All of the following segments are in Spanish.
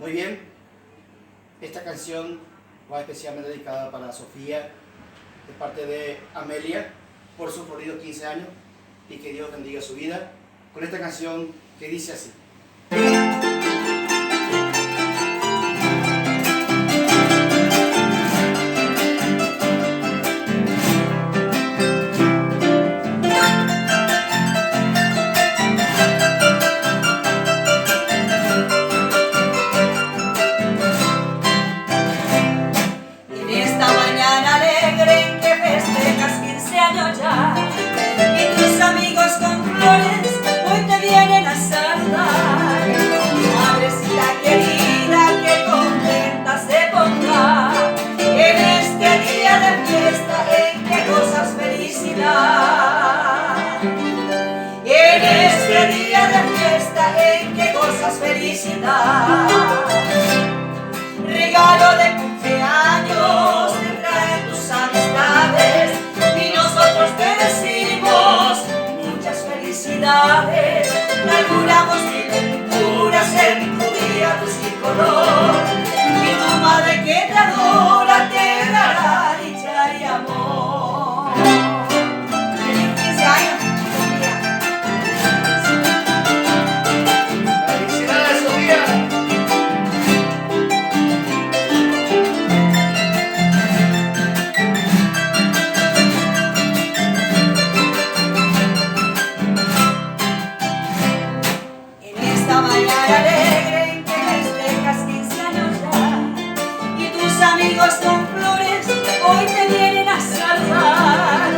Muy bien, esta canción va especialmente dedicada para Sofía, de parte de Amelia, por sus floridos 15 años, y que Dios bendiga su vida, con esta canción que dice así. En este día de fiesta en que gozas felicidad, regalo de cumpleaños te traen tus amistades y nosotros te decimos muchas felicidades. Te auguramos mil venturas en tu día, luz y color, y tu madre que te adora te dará dicha y amor. Alegre en que festejas 15 años ya, y tus amigos con flores hoy te vienen a saludar.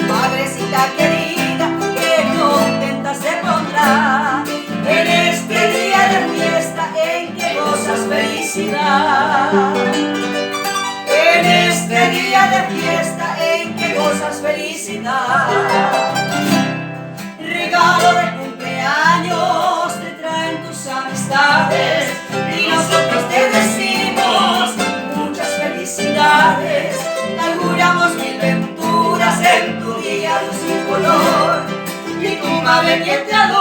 Madrecita querida, que contenta se pondrá en este día de fiesta en que gozas felicidad. En este día de fiesta en que gozas felicidad, regalo de cumpleaños amistades y nosotros te decimos muchas felicidades. Te auguramos mil venturas en tu día, luz y color, y tu madre que te adora